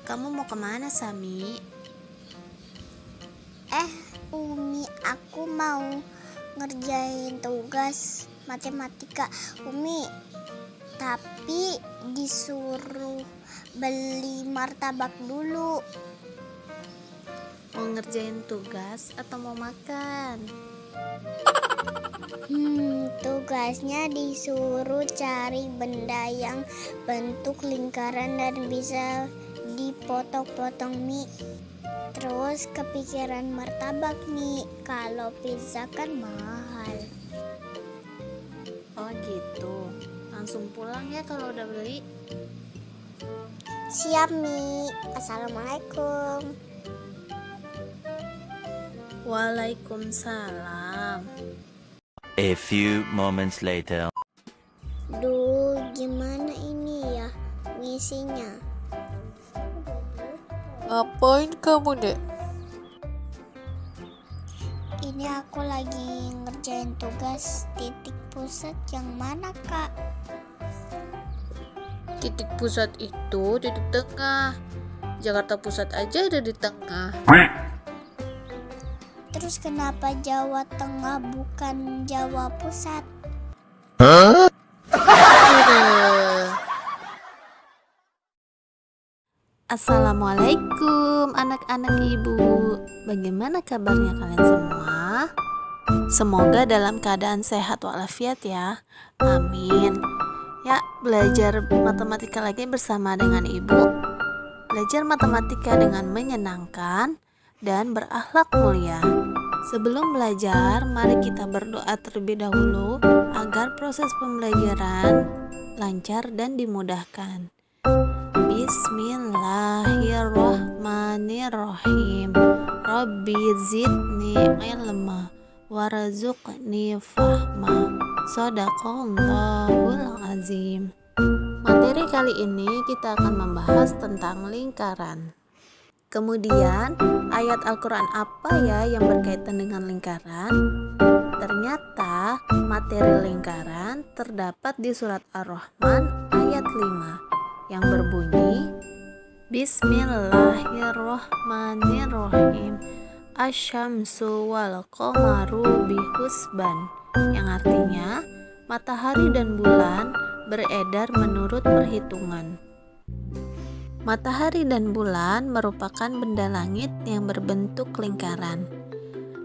Kamu mau kemana, Sami? Umi, aku mau ngerjain tugas matematika Umi, tapi disuruh beli martabak dulu. Mau ngerjain tugas atau mau makan? Tugasnya disuruh cari benda yang bentuk lingkaran dan bisa dipotong-potong Mi. Terus kepikiran martabak Mi, kalau pizza kan mahal. Oh gitu. Langsung pulang ya kalau udah beli. Siap Mi. Assalamualaikum. Waalaikumsalam. A few moments later. Duh, gimana ini ya ngisinya? Ngapain kamu, Dek? Ini aku lagi ngerjain tugas titik pusat yang mana, Kak? Titik pusat itu titik tengah. Jakarta Pusat aja ada di tengah. Terus kenapa Jawa Tengah bukan Jawa Pusat? Assalamualaikum anak-anak ibu. Bagaimana kabarnya kalian semua? Semoga dalam keadaan sehat walafiat ya. Amin. Ya, belajar matematika lagi bersama dengan ibu. Belajar matematika dengan menyenangkan dan berakhlak mulia. Sebelum belajar, mari kita berdoa terlebih dahulu agar proses pembelajaran lancar dan dimudahkan. Bismillahirrahmanirrahim. Rabbi zidni ilma warzuqni fahma. Shadaqallahul azim. Materi kali ini kita akan membahas tentang lingkaran. Kemudian, ayat Al-Quran apa ya yang berkaitan dengan lingkaran? Ternyata materi lingkaran terdapat di surat Ar-Rahman ayat 5 yang berbunyi Bismillahirrahmanirrahim. Asyamsu wal qamaru bihusban, yang artinya matahari dan bulan beredar menurut perhitungan. Matahari dan bulan merupakan benda langit yang berbentuk lingkaran.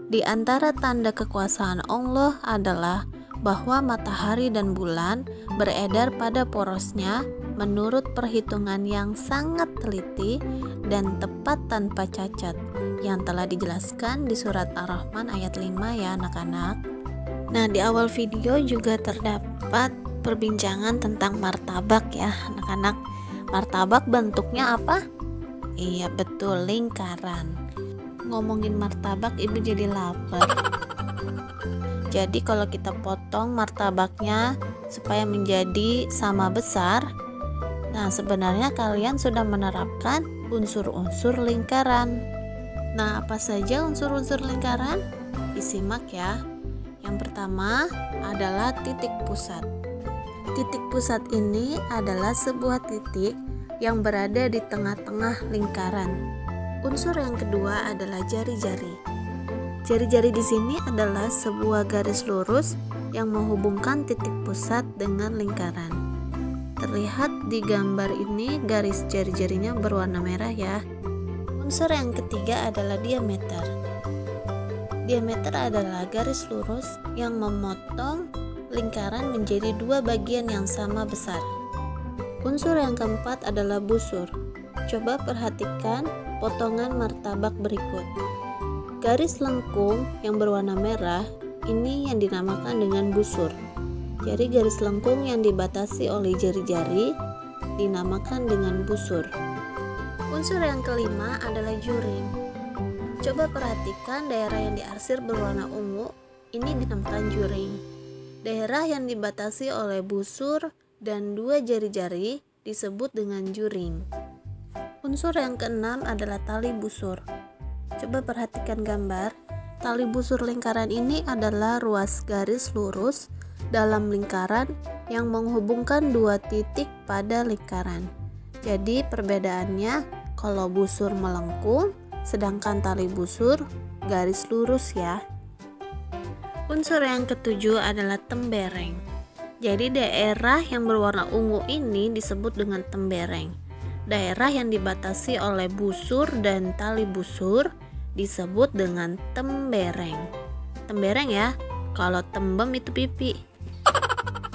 Di antara tanda kekuasaan Allah adalah bahwa matahari dan bulan beredar pada porosnya menurut perhitungan yang sangat teliti dan tepat tanpa cacat yang telah dijelaskan di surat Ar-Rahman ayat 5 ya anak-anak. Nah, di awal video juga terdapat perbincangan tentang martabak ya anak-anak. Martabak bentuknya apa? Iya betul, lingkaran. Ngomongin martabak ibu jadi lapar. Jadi kalau kita potong martabaknya supaya menjadi sama besar, nah sebenarnya kalian sudah menerapkan unsur-unsur lingkaran. Nah, apa saja unsur-unsur lingkaran? Disimak ya. Yang pertama adalah titik pusat. Titik pusat ini adalah sebuah titik yang berada di tengah-tengah lingkaran. Unsur yang kedua adalah jari-jari. Jari-jari di sini adalah sebuah garis lurus yang menghubungkan titik pusat dengan lingkaran. Terlihat di gambar ini garis jari-jarinya berwarna merah ya. Unsur yang ketiga adalah diameter. Diameter adalah garis lurus yang memotong lingkaran menjadi dua bagian yang sama besar. Unsur yang keempat adalah busur. Coba perhatikan potongan martabak berikut. Garis lengkung yang berwarna merah ini yang dinamakan dengan busur. Jadi garis lengkung yang dibatasi oleh jari-jari dinamakan dengan busur. Unsur yang kelima adalah juring. Coba perhatikan daerah yang diarsir berwarna ungu, ini dinamakan juring. Daerah yang dibatasi oleh busur dan dua jari-jari disebut dengan juring. Unsur yang keenam adalah tali busur. Coba perhatikan gambar. Tali busur lingkaran ini adalah ruas garis lurus dalam lingkaran yang menghubungkan dua titik pada lingkaran. Jadi perbedaannya Kalau busur melengkung, sedangkan tali busur garis lurus ya. Unsur yang ketujuh adalah tembereng. Jadi daerah yang berwarna ungu ini disebut dengan tembereng. Daerah yang dibatasi oleh busur dan tali busur disebut dengan tembereng. Tembereng ya, kalau tembem itu pipi.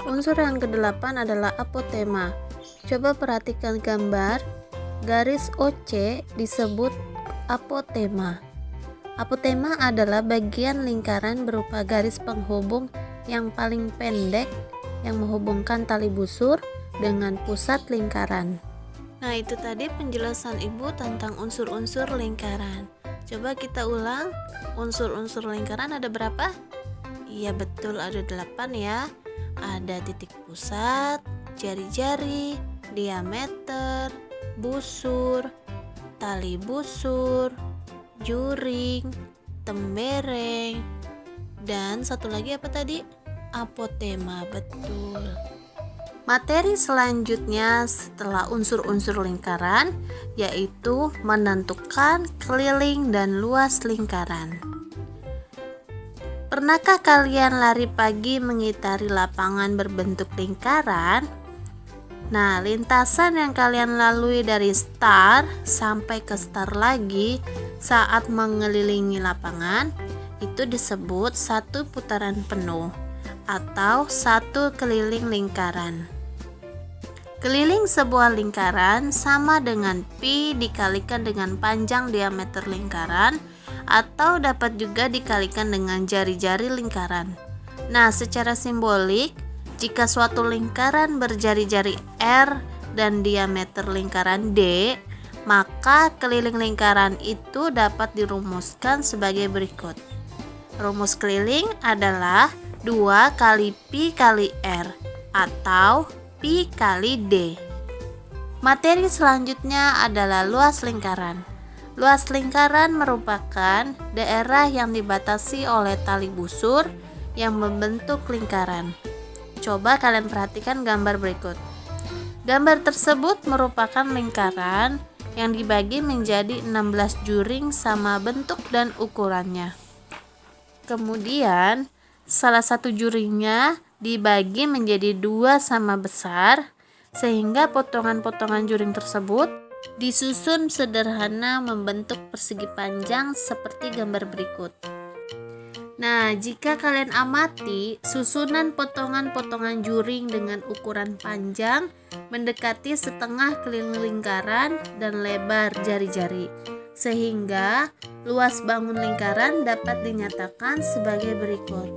Unsur yang kedelapan adalah apotema. Coba perhatikan gambar, garis OC disebut apotema. Apotema adalah bagian lingkaran berupa garis penghubung yang paling pendek yang menghubungkan tali busur dengan pusat lingkaran. Nah, itu tadi penjelasan Ibu tentang unsur-unsur lingkaran. Coba kita ulang, unsur-unsur lingkaran ada berapa? Iya betul, ada 8 ya. Ada titik pusat, jari-jari, diameter, busur, tali busur, juring, tembereng, dan satu lagi apa tadi? Apotema, betul. Materi selanjutnya setelah unsur-unsur lingkaran yaitu menentukan keliling dan luas lingkaran. Pernahkah kalian lari pagi mengitari lapangan berbentuk lingkaran? Nah, lintasan yang kalian lalui dari start sampai ke start lagi saat mengelilingi lapangan itu disebut satu putaran penuh atau satu keliling lingkaran. Keliling sebuah lingkaran sama dengan pi dikalikan dengan panjang diameter lingkaran atau dapat juga dikalikan dengan jari-jari lingkaran. Nah, secara simbolik, jika suatu lingkaran berjari-jari R dan diameter lingkaran D, maka keliling lingkaran itu dapat dirumuskan sebagai berikut. Rumus keliling adalah 2 kali pi kali R atau pi kali D. Materi selanjutnya adalah luas lingkaran. Luas lingkaran merupakan daerah yang dibatasi oleh tali busur yang membentuk lingkaran. Coba kalian perhatikan gambar berikut. Gambar tersebut merupakan lingkaran yang dibagi menjadi 16 juring sama bentuk dan ukurannya. Kemudian, salah satu juringnya dibagi menjadi 2 sama besar, sehingga potongan-potongan juring tersebut disusun sederhana membentuk persegi panjang seperti gambar berikut. Nah, jika kalian amati, susunan potongan-potongan juring dengan ukuran panjang mendekati setengah keliling lingkaran dan lebar jari-jari, sehingga luas bangun lingkaran dapat dinyatakan sebagai berikut.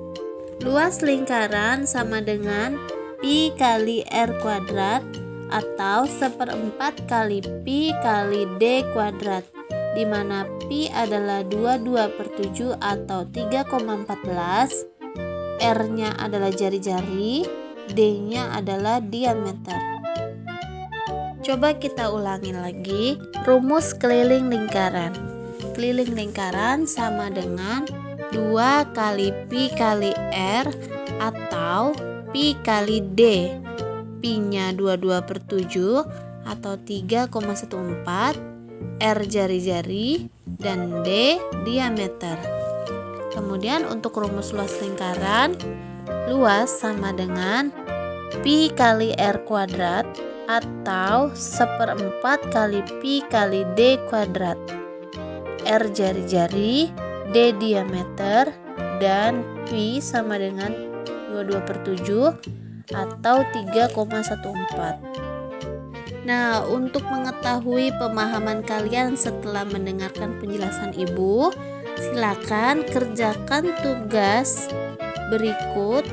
Luas lingkaran sama dengan pi kali R kuadrat atau 1/4 kali pi kali D kuadrat, di mana pi adalah 22/7 atau 3,14, R-nya adalah jari-jari, D-nya adalah diameter. Coba kita ulangi lagi rumus keliling lingkaran. Keliling lingkaran sama dengan 2 kali pi kali R atau pi kali D. Pi-nya 22/7 atau 3,14, R jari-jari, dan D diameter. Kemudian untuk rumus luas lingkaran, luas sama dengan pi kali R kuadrat atau 1/4 kali pi kali D kuadrat. R jari-jari, D diameter, dan pi sama dengan 22/7 atau 3,14. Nah, untuk mengetahui pemahaman kalian setelah mendengarkan penjelasan Ibu, silakan kerjakan tugas berikut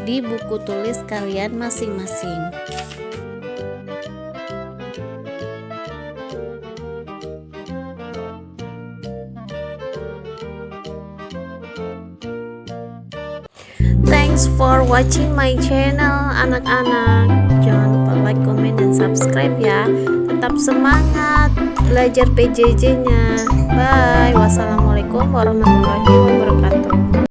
di buku tulis kalian masing-masing. Thanks for watching my channel anak-anak. Jangan lupa like, comment, dan subscribe ya. Tetap semangat belajar PJJ-nya. Bye. Wassalamualaikum warahmatullahi wabarakatuh.